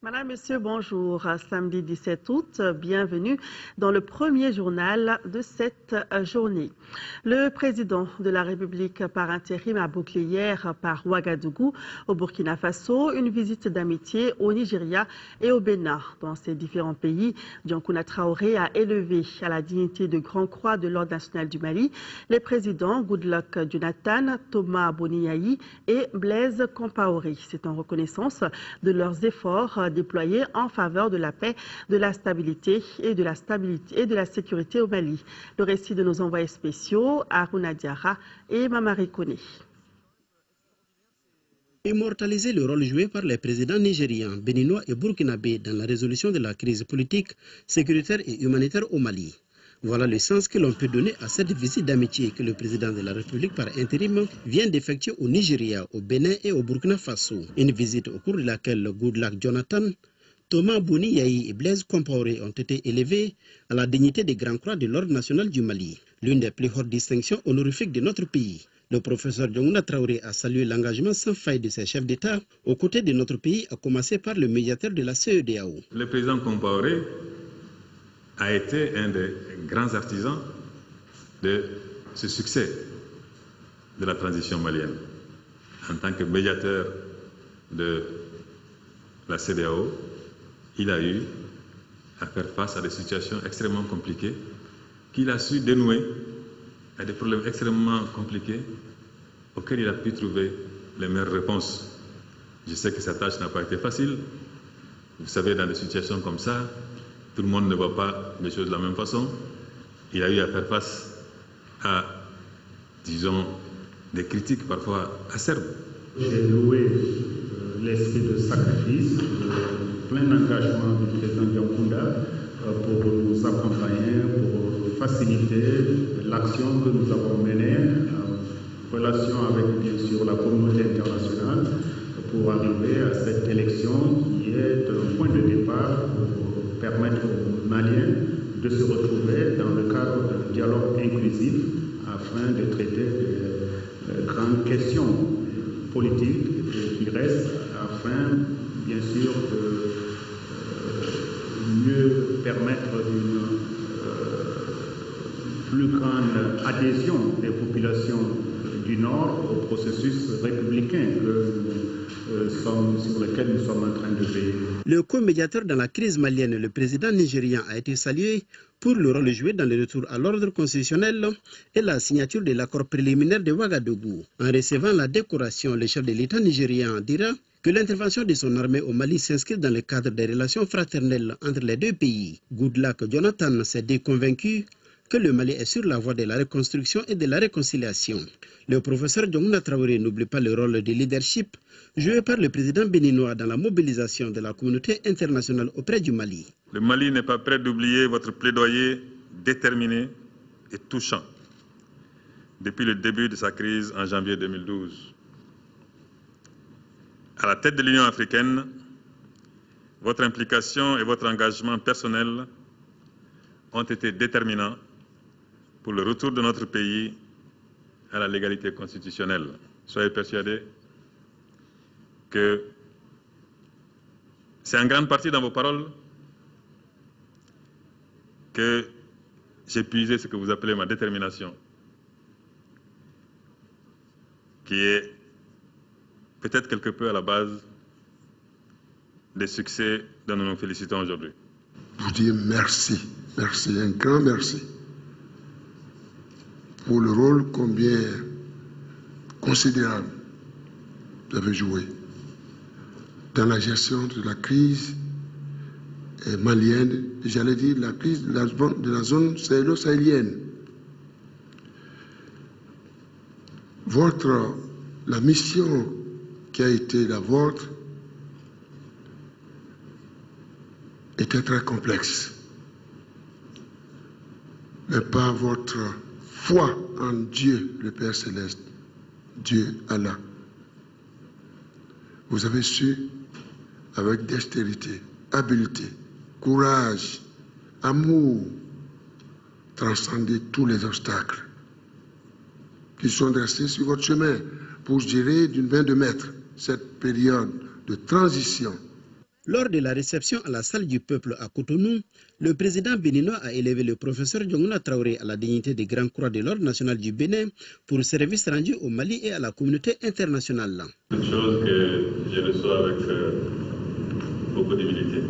Madame, Monsieur, bonjour. Samedi 17 août, bienvenue dans le premier journal de cette journée. Le président de la République par intérim a bouclé hier par Ouagadougou, au Burkina Faso, une visite d'amitié au Nigeria et au Bénin. Dans ces différents pays, Diankouna Traoré a élevé à la dignité de Grand Croix de l'Ordre national du Mali les présidents Goodluck Jonathan, Thomas Boniaï et Blaise Compaoré. C'est en reconnaissance de leurs efforts déployés en faveur de la paix, de la stabilité et de la sécurité au Mali. Le récit de nos envoyés spéciaux, Aruna Diarra et Mamari Kone. Immortaliser le rôle joué par les présidents nigérians, béninois et burkinabés dans la résolution de la crise politique, sécuritaire et humanitaire au Mali. Voilà le sens que l'on peut donner à cette visite d'amitié que le président de la République par intérim vient d'effectuer au Nigeria, au Bénin et au Burkina Faso. Une visite au cours de laquelle Goodluck Jonathan, Thomas Boniaï et Blaise Compaoré ont été élevés à la dignité des Grands Croix de l'Ordre national du Mali, l'une des plus hautes distinctions honorifiques de notre pays. Le professeur Diankouna Traoré a salué l'engagement sans faille de ses chefs d'État aux côtés de notre pays, à commencer par le médiateur de la CEDEAO. Le président Compaoré a été un des grands artisans de ce succès de la transition malienne. En tant que médiateur de la CEDEAO, il a eu à faire face à des situations extrêmement compliquées qu'il a su dénouer, à des problèmes extrêmement compliqués auxquels il a pu trouver les meilleures réponses. Je sais que sa tâche n'a pas été facile. Vous savez, dans des situations comme ça, tout le monde ne voit pas les choses de la même façon. Il a eu à faire face à, disons, des critiques parfois acerbes. J'ai loué l'esprit de sacrifice, plein d'engagement du président Diankounda pour nous accompagner, pour faciliter l'action que nous avons menée en relation avec, bien sûr, la communauté internationale pour arriver à cette élection qui est un point de départ pour permettre aux Maliens de se retrouver dans le cadre d'un dialogue inclusif afin de traiter des grandes questions politiques qui restent afin, bien sûr, de mieux permettre une plus grande adhésion des populations du Nord au processus républicain sur lequel nous sommes en train de veiller. Le co-médiateur dans la crise malienne, le président nigérian, a été salué pour le rôle joué dans le retour à l'ordre constitutionnel et la signature de l'accord préliminaire de Ouagadougou. En recevant la décoration, le chef de l'État nigérian dira que l'intervention de son armée au Mali s'inscrit dans le cadre des relations fraternelles entre les deux pays. Goodluck Jonathan s'est dit convaincu que le Mali est sur la voie de la reconstruction et de la réconciliation. Le professeur Diankouna Traoré n'oublie pas le rôle de leadership joué par le président béninois dans la mobilisation de la communauté internationale auprès du Mali. Le Mali n'est pas prêt d'oublier votre plaidoyer déterminé et touchant depuis le début de sa crise en janvier 2012. À la tête de l'Union africaine, votre implication et votre engagement personnel ont été déterminants pour le retour de notre pays à la légalité constitutionnelle. Soyez persuadés que c'est en grande partie dans vos paroles que j'ai puisé ce que vous appelez ma détermination, qui est peut-être quelque peu à la base des succès dont nous nous félicitons aujourd'hui. Vous dire merci, merci, un grand merci pour le rôle combien considérable vous avez joué dans la gestion de la crise malienne, j'allais dire la crise de la zone sahélo-sahélienne. La mission qui a été la vôtre était très complexe. Mais par votre foi en Dieu, le Père Céleste, Dieu Allah, vous avez su, avec dextérité, habileté, courage, amour, transcender tous les obstacles qui sont restés sur votre chemin pour gérer d'une main de maître cette période de transition. Lors de la réception à la salle du peuple à Cotonou, le président béninois a élevé le professeur Diongouna Traoré à la dignité de Grand Croix de l'Ordre national du Bénin pour service rendu au Mali et à la communauté internationale. Une chose que je reçois avec beaucoup d'humilité.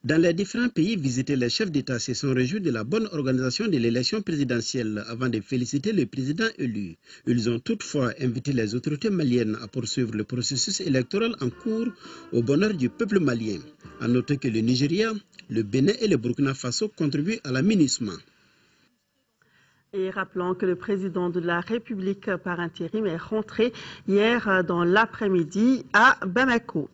Dans les différents pays visités, les chefs d'État se sont réjouis de la bonne organisation de l'élection présidentielle avant de féliciter le président élu. Ils ont toutefois invité les autorités maliennes à poursuivre le processus électoral en cours au bonheur du peuple malien. À noter que le Nigeria, le Bénin et le Burkina Faso contribuent à l'aménagement. Et rappelons que le président de la République par intérim est rentré hier dans l'après-midi à Bamako.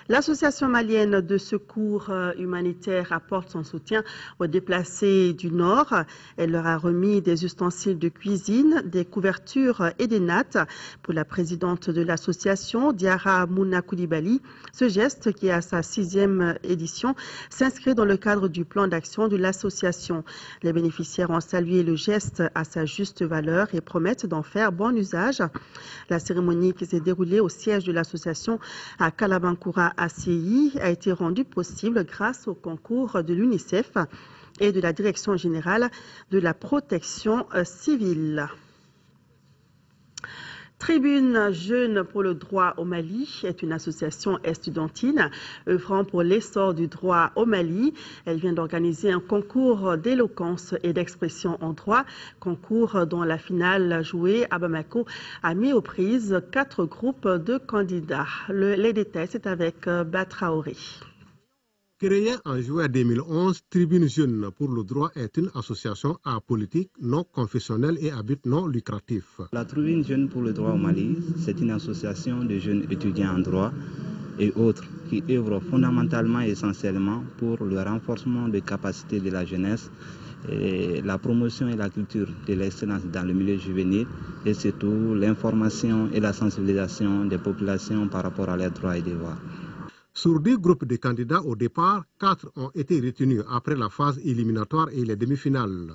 L'association malienne de secours humanitaire apporte son soutien aux déplacés du Nord. Elle leur a remis des ustensiles de cuisine, des couvertures et des nattes. Pour la présidente de l'association, Diara Mouna Koulibaly, ce geste, qui est à sa 6e édition, s'inscrit dans le cadre du plan d'action de l'association. Les bénéficiaires ont salué le geste à sa juste valeur et promettent d'en faire bon usage. La cérémonie qui s'est déroulée au siège de l'association à Kalabankoura ACI a été rendue possible grâce au concours de l'UNICEF et de la Direction générale de la protection civile. Tribune Jeunes pour le droit au Mali est une association estudiantine œuvrant pour l'essor du droit au Mali. Elle vient d'organiser un concours d'éloquence et d'expression en droit, concours dont la finale jouée à Bamako a mis aux prises 4 groupes de candidats. Les détails, c'est avec Batraoré. Créée en juillet 2011, Tribune Jeunes pour le droit est une association apolitique, non confessionnelle et à but non lucratif. La Tribune Jeunes pour le droit au Mali, c'est une association de jeunes étudiants en droit et autres qui œuvrent fondamentalement et essentiellement pour le renforcement des capacités de la jeunesse, et la promotion et la culture de l'excellence dans le milieu juvénile et surtout l'information et la sensibilisation des populations par rapport à leurs droits et devoirs. Sur 10 groupes de candidats au départ, 4 ont été retenus après la phase éliminatoire et les demi-finales.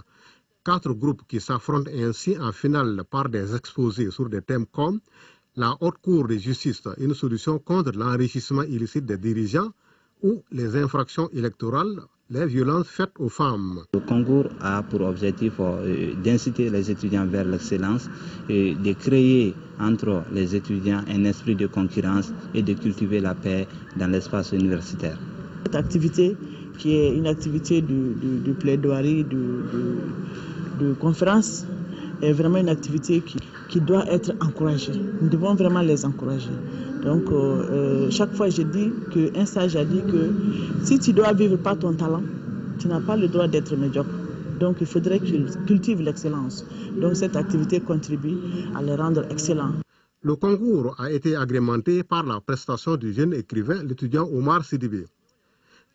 4 groupes qui s'affrontent ainsi en finale par des exposés sur des thèmes comme la haute cour de justice, une solution contre l'enrichissement illicite des dirigeants, ou les infractions électorales, les violences faites aux femmes. Le concours a pour objectif d'inciter les étudiants vers l'excellence et de créer entre les étudiants un esprit de concurrence et de cultiver la paix dans l'espace universitaire. Cette activité, qui est une activité de plaidoirie, de conférence, est vraiment une activité qui doit être encouragée. Nous devons vraiment les encourager. Donc, chaque fois, je dis qu'un sage a dit que si tu dois vivre par ton talent, tu n'as pas le droit d'être médiocre. Donc, il faudrait qu'ils cultivent l'excellence. Donc, cette activité contribue à les rendre excellents. Le concours a été agrémenté par la prestation du jeune écrivain, l'étudiant Omar Sidibé.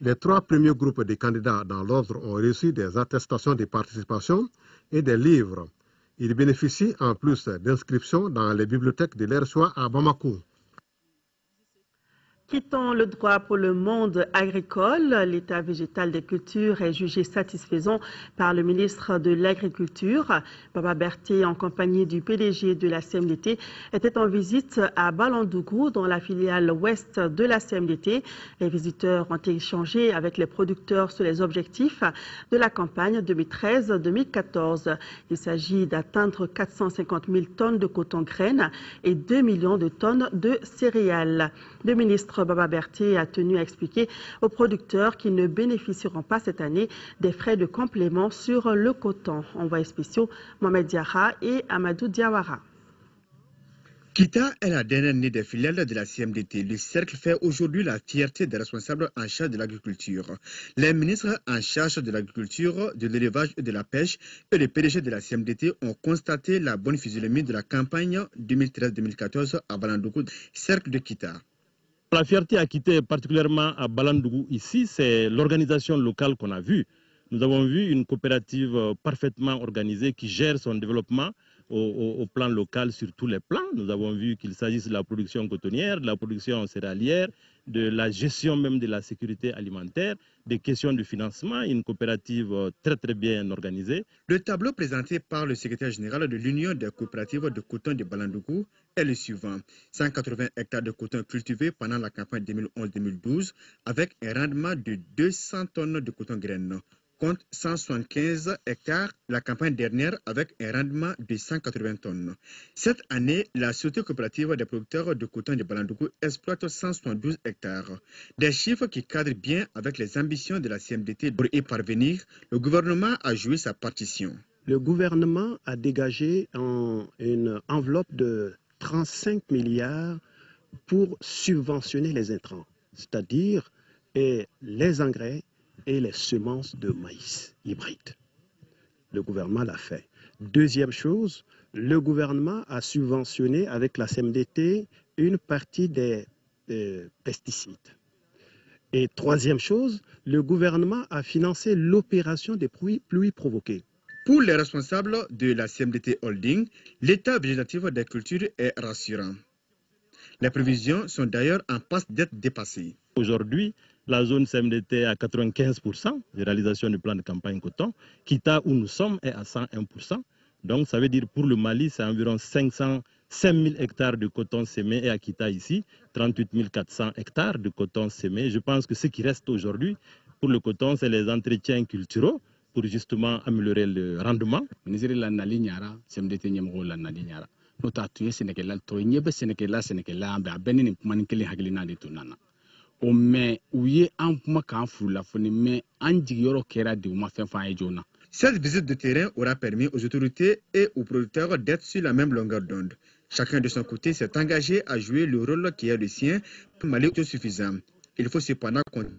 Les 3 premiers groupes de candidats dans l'ordre ont reçu des attestations de participation et des livres. Ils bénéficient en plus d'inscriptions dans les bibliothèques de leur choix à Bamako. Quittons le droit pour le monde agricole. L'état végétal des cultures est jugé satisfaisant par le ministre de l'Agriculture. Baba Berté, en compagnie du PDG de la CMDT, était en visite à Balandougou, dans la filiale ouest de la CMDT. Les visiteurs ont échangé avec les producteurs sur les objectifs de la campagne 2013-2014. Il s'agit d'atteindre 450 000 tonnes de coton-graines et 2 millions de tonnes de céréales. Le ministre Baba Berté a tenu à expliquer aux producteurs qu'ils ne bénéficieront pas cette année des frais de complément sur le coton. Envoyés spéciaux Mohamed Diarra et Amadou Diawara. Kita est la dernière née des filiales de la CMDT. Le cercle fait aujourd'hui la fierté des responsables en charge de l'agriculture. Les ministres en charge de l'agriculture, de l'élevage et de la pêche et le PDG de la CMDT ont constaté la bonne physionomie de la campagne 2013-2014 à Balandougou, cercle de Kita. La fierté à quitter particulièrement à Balandougou ici, c'est l'organisation locale qu'on a vue. Nous avons vu une coopérative parfaitement organisée qui gère son développement au plan local sur tous les plans. Nous avons vu qu'il s'agisse de la production cotonnière, de la production céréalière, de la gestion même de la sécurité alimentaire, des questions de financement, une coopérative très très bien organisée. Le tableau présenté par le secrétaire général de l'Union des coopératives de coton de Balandougou est le suivant. 180 hectares de coton cultivés pendant la campagne 2011-2012 avec un rendement de 200 tonnes de coton graines, contre 175 hectares la campagne dernière avec un rendement de 180 tonnes. Cette année, la Société coopérative des producteurs de coton de Balandougou exploite 172 hectares. Des chiffres qui cadrent bien avec les ambitions de la CMDT. Pour y parvenir, le gouvernement a joué sa partition. Le gouvernement a dégagé une enveloppe de 35 milliards pour subventionner les intrants, c'est-à-dire les engrais et les semences de maïs hybrides. Le gouvernement l'a fait. Deuxième chose, le gouvernement a subventionné avec la CMDT une partie des pesticides. Et troisième chose, le gouvernement a financé l'opération des pluies provoquées. Pour les responsables de la CMDT Holding, l'état végétatif des cultures est rassurant. Les prévisions sont d'ailleurs en passe d'être dépassées. Aujourd'hui, la zone CMDT est à 95% de réalisation du plan de campagne coton. Kita, où nous sommes, est à 101%. Donc, ça veut dire pour le Mali, c'est environ 5 000 hectares de coton sémé et à Kita ici, 38 400 hectares de coton sémé. Je pense que ce qui reste aujourd'hui pour le coton, c'est les entretiens culturaux pour justement améliorer le rendement. Cette visite de terrain aura permis aux autorités et aux producteurs d'être sur la même longueur d'onde. Chacun de son côté s'est engagé à jouer le rôle qui est le sien pour Mali autosuffisant. Il faut cependant continuer.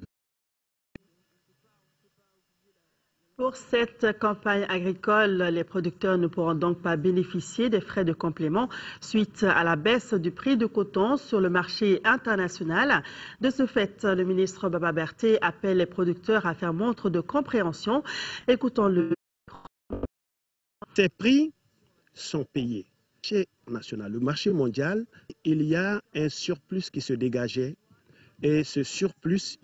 Pour cette campagne agricole, les producteurs ne pourront donc pas bénéficier des frais de complément suite à la baisse du prix du coton sur le marché international. De ce fait, le ministre Baba Berté appelle les producteurs à faire montre de compréhension. Écoutons-le. Ces prix sont payés. Chez le marché mondial, il y a un surplus qui se dégageait et ce surplus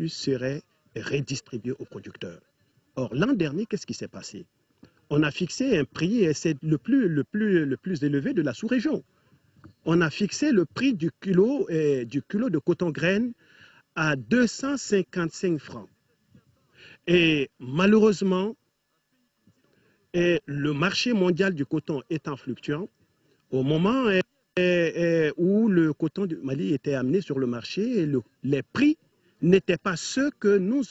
serait redistribué aux producteurs. Or, l'an dernier, qu'est-ce qui s'est passé? On a fixé un prix, et c'est le plus élevé de la sous-région. On a fixé le prix du kilo de coton graine à 255 francs. Et malheureusement, le marché mondial du coton étant fluctuant, au moment où le coton du Mali était amené sur le marché, les prix n'étaient pas ceux que nous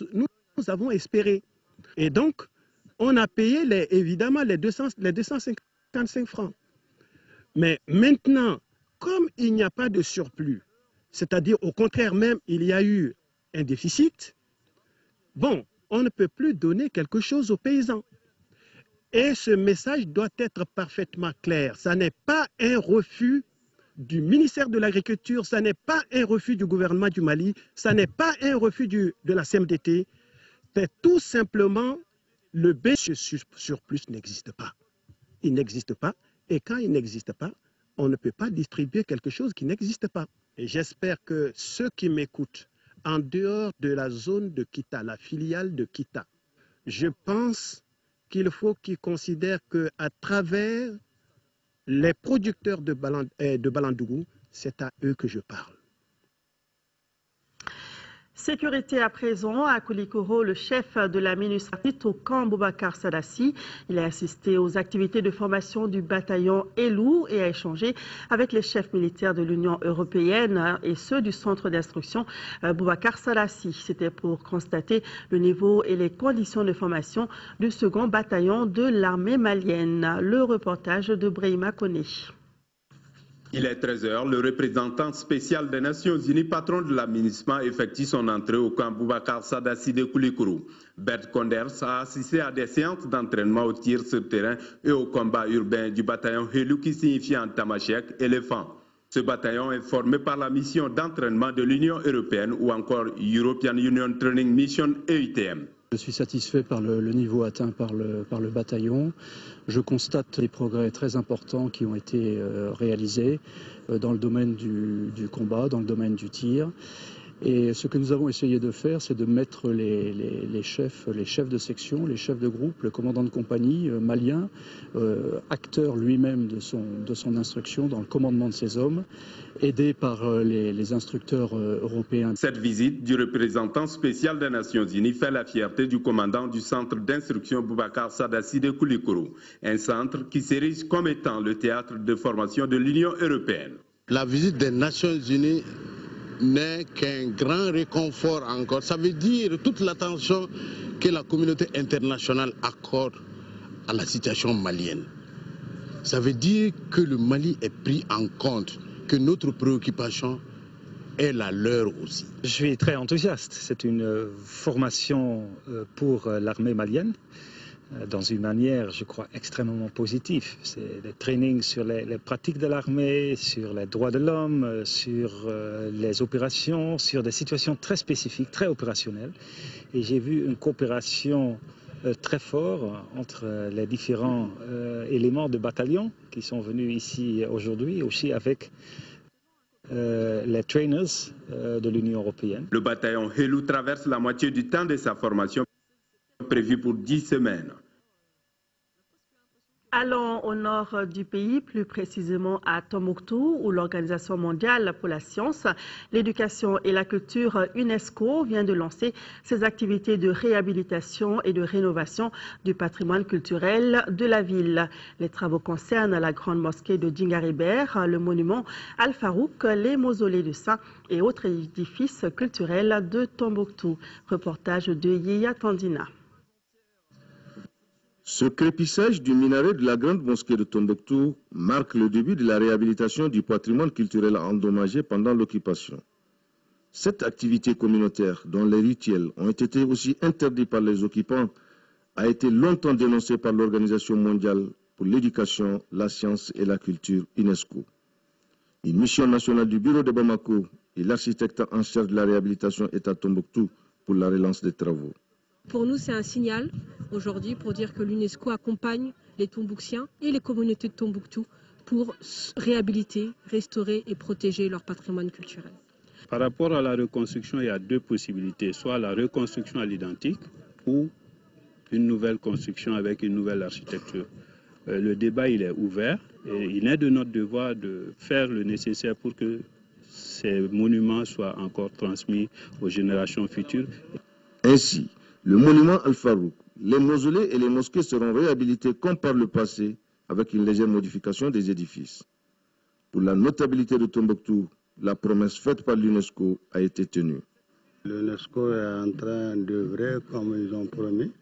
avons espérés. Et donc, on a payé évidemment les 255 francs. Mais maintenant, comme il n'y a pas de surplus, c'est-à-dire au contraire même, il y a eu un déficit, bon, on ne peut plus donner quelque chose aux paysans. Et ce message doit être parfaitement clair. Ça n'est pas un refus du ministère de l'Agriculture, ça n'est pas un refus du gouvernement du Mali, ça n'est pas un refus de la CMDT. C'est tout simplement le surplus n'existe pas. Il n'existe pas. Et quand il n'existe pas, on ne peut pas distribuer quelque chose qui n'existe pas. Et j'espère que ceux qui m'écoutent, en dehors de la zone de Kita, la filiale de Kita, je pense qu'il faut qu'ils considèrent qu'à travers les producteurs de Balandougou, c'est à eux que je parle. Sécurité à présent, à Koulikoro, le chef de la MINUSMA, Tokan Boubacar Sadassi. Il a assisté aux activités de formation du bataillon Elou et a échangé avec les chefs militaires de l'Union européenne et ceux du centre d'instruction Boubacar Sadassi. C'était pour constater le niveau et les conditions de formation du second bataillon de l'armée malienne. Le reportage de Brahima Kone. Il est 13h, le représentant spécial des Nations Unies, patron de la MINUSMA, effectue son entrée au camp Boubacar Sadassi de Koulikoro. Bert Konders a assisté à des séances d'entraînement au tir sur terrain et au combat urbain du bataillon Helou qui signifie en tamashek éléphant. Ce bataillon est formé par la mission d'entraînement de l'Union européenne ou encore European Union Training Mission EUTM. Je suis satisfait par le niveau atteint par le bataillon. Je constate des progrès très importants qui ont été réalisés dans le domaine du combat, dans le domaine du tir. Et ce que nous avons essayé de faire, c'est de mettre les chefs de section, les chefs de groupe, le commandant de compagnie malien, acteur lui-même de son instruction dans le commandement de ses hommes, aidé par les instructeurs européens. Cette visite du représentant spécial des Nations Unies fait la fierté du commandant du centre d'instruction Boubacar Sadassi de Koulikoro, un centre qui s'érige comme étant le théâtre de formation de l'Union européenne. La visite des Nations Unies n'est qu'un grand réconfort encore. Ça veut dire toute l'attention que la communauté internationale accorde à la situation malienne. Ça veut dire que le Mali est pris en compte, que notre préoccupation est la leur aussi. Je suis très enthousiaste. C'est une formation pour l'armée malienne, dans une manière, je crois, extrêmement positive. C'est des trainings sur les pratiques de l'armée, sur les droits de l'homme, sur les opérations, sur des situations très spécifiques, très opérationnelles. Et j'ai vu une coopération très forte entre les différents éléments de bataillon qui sont venus ici aujourd'hui, aussi avec les trainers de l'Union européenne. Le bataillon Helou traverse la moitié du temps de sa formation prévue pour 10 semaines. Allons au nord du pays, plus précisément à Tombouctou, où l'Organisation mondiale pour la science, l'éducation et la culture UNESCO vient de lancer ses activités de réhabilitation et de rénovation du patrimoine culturel de la ville. Les travaux concernent la grande mosquée de Djingaribert, le monument Al-Farouk, les mausolées de saints et autres édifices culturels de Tombouctou. Reportage de Yéya Tandina. Ce crépissage du minaret de la grande mosquée de Tombouctou marque le début de la réhabilitation du patrimoine culturel endommagé pendant l'occupation. Cette activité communautaire, dont les rituels ont été aussi interdits par les occupants, a été longtemps dénoncée par l'Organisation mondiale pour l'éducation, la science et la culture UNESCO. Une mission nationale du bureau de Bamako et l'architecte en charge de la réhabilitation est à Tombouctou pour la relance des travaux. Pour nous, c'est un signal aujourd'hui pour dire que l'UNESCO accompagne les Tombouctiens et les communautés de Tombouctou pour réhabiliter, restaurer et protéger leur patrimoine culturel. Par rapport à la reconstruction, il y a deux possibilités, soit la reconstruction à l'identique ou une nouvelle construction avec une nouvelle architecture. Le débat, il est ouvert et il est de notre devoir de faire le nécessaire pour que ces monuments soient encore transmis aux générations futures. Ainsi, le monument Al-Farouk, les mausolées et les mosquées seront réhabilités comme par le passé avec une légère modification des édifices. Pour la notabilité de Tombouctou, la promesse faite par l'UNESCO a été tenue. L'UNESCO est en train d'œuvrer comme ils ont promis,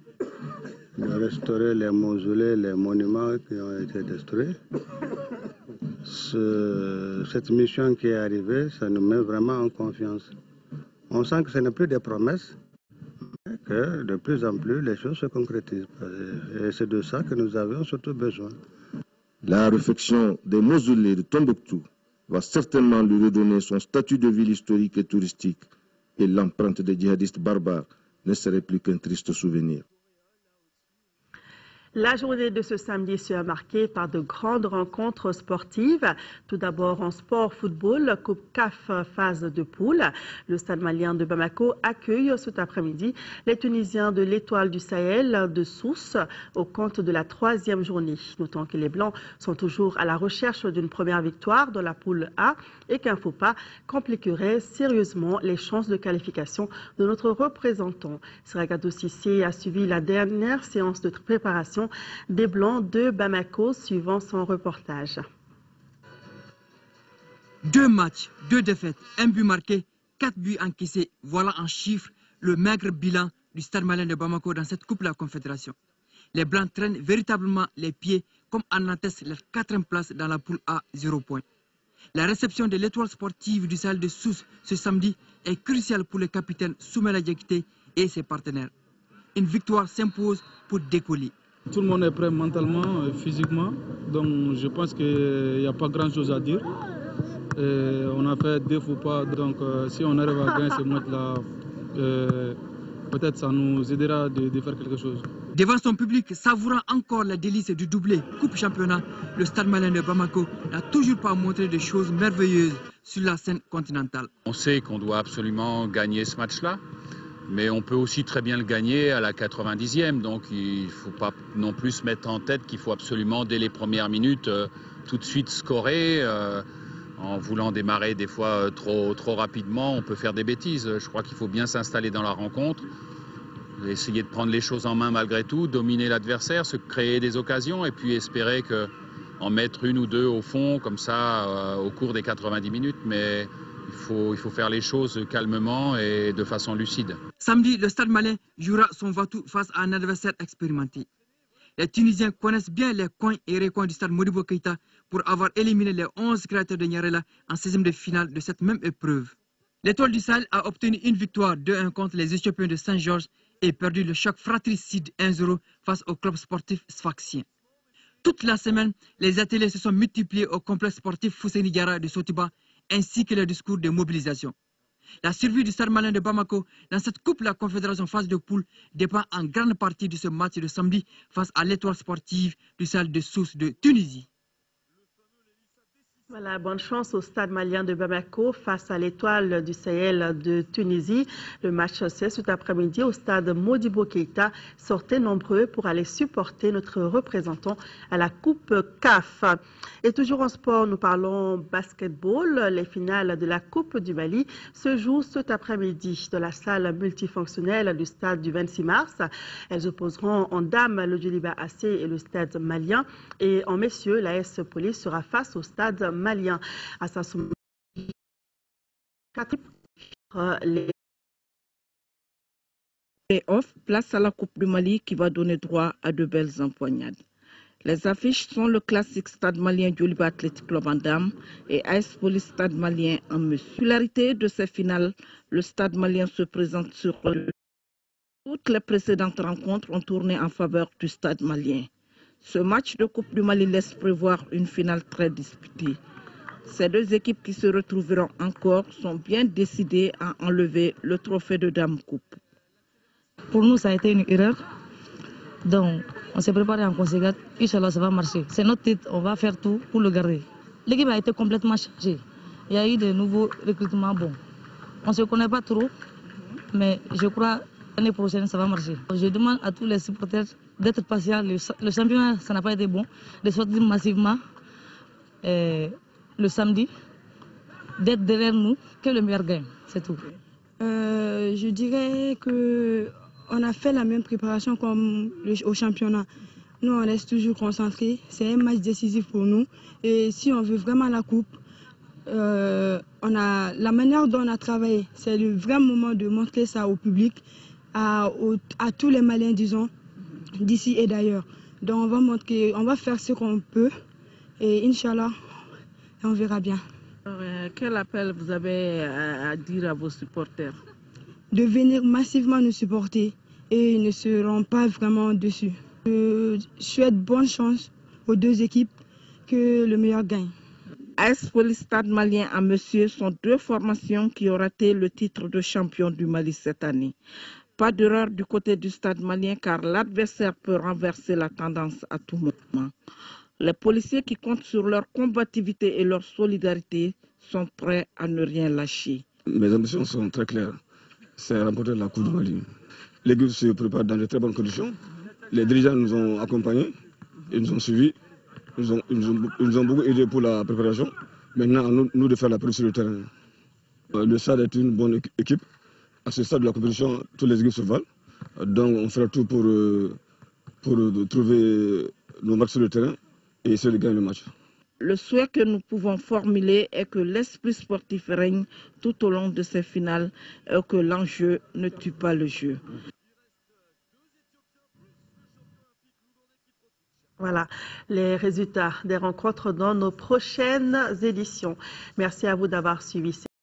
de restaurer les mausolées, les monuments qui ont été détruits. Cette mission qui est arrivée, ça nous met vraiment en confiance. On sent que ce n'est plus des promesses, que de plus en plus les choses se concrétisent. Et c'est de ça que nous avions surtout besoin. La réfection des mausolées de Tombouctou va certainement lui redonner son statut de ville historique et touristique. Et l'empreinte des djihadistes barbares ne serait plus qu'un triste souvenir. La journée de ce samedi sera marquée par de grandes rencontres sportives. Tout d'abord en sport football, Coupe CAF phase de poule. Le Stade malien de Bamako accueille cet après-midi les Tunisiens de l'Étoile du Sahel de Sousse au compte de la 3e journée. Notons que les Blancs sont toujours à la recherche d'une première victoire dans la poule A et qu'un faux pas compliquerait sérieusement les chances de qualification de notre représentant. Siragado Sissé a suivi la dernière séance de préparation des Blancs de Bamako, suivant son reportage. 2 matchs, 2 défaites, 1 but marqué, 4 buts encaissés. Voilà en chiffres le maigre bilan du Stade malien de Bamako dans cette Coupe de la Confédération. Les Blancs traînent véritablement les pieds, comme en atteste leur 4e place dans la poule A, 0 points. La réception de l'Étoile sportive du Sahel de Sousse ce samedi est cruciale pour le capitaine Soumela Diakité et ses partenaires. Une victoire s'impose pour décoller. Tout le monde est prêt mentalement, physiquement, donc je pense qu'il n'y a pas grand chose à dire. On a fait 2 faux pas, donc si on arrive à gagner ce match-là, peut-être ça nous aidera de faire quelque chose. Devant son public, savourant encore la délice du doublé Coupe Championnat, le Stade Malien de Bamako n'a toujours pas montré de choses merveilleuses sur la scène continentale. On sait qu'on doit absolument gagner ce match-là, mais on peut aussi très bien le gagner à la 90e. Donc il ne faut pas non plus se mettre en tête qu'il faut absolument, dès les premières minutes, tout de suite scorer. En voulant démarrer des fois trop rapidement, on peut faire des bêtises. Je crois qu'il faut bien s'installer dans la rencontre, essayer de prendre les choses en main malgré tout, dominer l'adversaire, se créer des occasions et puis espérer en mettre une ou deux au fond, comme ça, au cours des 90 minutes. Mais il faut faire les choses calmement et de façon lucide. Samedi, le Stade Malien jouera son va-tout face à un adversaire expérimenté. Les Tunisiens connaissent bien les coins et recoins du Stade Modibo Keïta pour avoir éliminé les 11 créateurs de Niarela en 16e de finale de cette même épreuve. L'Étoile du Sahel a obtenu une victoire 2-1 contre les Éthiopiens de Saint-Georges et perdu le choc fratricide 1-0 face au club sportif sfaxien. Toute la semaine, les ateliers se sont multipliés au complexe sportif Fousseini Diarra de Sotiba ainsi que les discours de mobilisation. La survie du Stade Malien de Bamako dans cette Coupe de la Confédération phase de poule dépend en grande partie de ce match de samedi face à l'Étoile sportive du Sahel de Sousse de Tunisie. Voilà, bonne chance au Stade Malien de Bamako face à l'Étoile du Sahel de Tunisie. Le match c'est cet après-midi au Stade Modibo Keïta. Sortez nombreux pour aller supporter notre représentant à la Coupe CAF. Et toujours en sport, nous parlons basketball. Les finales de la Coupe du Mali se jouent cet après-midi dans la salle multifonctionnelle du stade du 26 mars. Elles opposeront en dames le Djoliba AC et le Stade malien. Et en messieurs, la S Police sera face au Stade malien. À sa Playoff, place à la Coupe du Mali qui va donner droit à de belles empoignades. Les affiches sont le classique Stade malien Djoliba Athletic Club en dames et AS Police Stade malien en monsieur. Particularité de ces finales, le Stade malien se présente sur toutes les précédentes rencontres ont tourné en faveur du Stade malien. Ce match de Coupe du Mali laisse prévoir une finale très disputée. Ces deux équipes qui se retrouveront encore sont bien décidées à enlever le trophée de Dame Coupe. Pour nous, ça a été une erreur. Donc, on s'est préparé en conséquence. Inch'Allah, ça va marcher. C'est notre titre, on va faire tout pour le garder. L'équipe a été complètement changée. Il y a eu de nouveaux recrutements bons. On ne se connaît pas trop, mais je crois l'année prochaine, ça va marcher. Je demande à tous les supporters d'être patients. Le championnat, ça n'a pas été bon. De sortir massivement le samedi, d'être derrière nous, que le meilleur gagne. C'est tout. Je dirais qu'on a fait la même préparation comme au championnat. Nous, on reste toujours concentrés. C'est un match décisif pour nous. Et si on veut vraiment la coupe, la manière dont on a travaillé, c'est le vrai moment de montrer ça au public, à tous les Maliens, disons, d'ici et d'ailleurs. Donc on va montrer, on va faire ce qu'on peut et Inch'Allah, on verra bien. Quel appel vous avez à dire à vos supporters? De venir massivement nous supporter et ils ne seront pas vraiment dessus. Je souhaite bonne chance aux deux équipes, que le meilleur gagne. AS Police Stade malien en monsieur sont deux formations qui ont raté le titre de champion du Mali cette année. Pas d'erreur du côté du Stade malien car l'adversaire peut renverser la tendance à tout moment. Les policiers qui comptent sur leur combativité et leur solidarité sont prêts à ne rien lâcher. Mes ambitions sont très claires. C'est remporter la Coupe du Mali. L'équipe se prépare dans de très bonnes conditions. Les dirigeants nous ont accompagnés, ils nous ont suivis, ils nous ont beaucoup aidés pour la préparation. Maintenant, à nous de faire la preuve sur le terrain. Le SAD est une bonne équipe. À ce stade de la compétition, toutes les équipes se valent. Donc on fera tout pour trouver nos matchs sur le terrain et essayer de gagner le match. Le souhait que nous pouvons formuler est que l'esprit sportif règne tout au long de ces finales et que l'enjeu ne tue pas le jeu. Voilà les résultats des rencontres dans nos prochaines éditions. Merci à vous d'avoir suivi.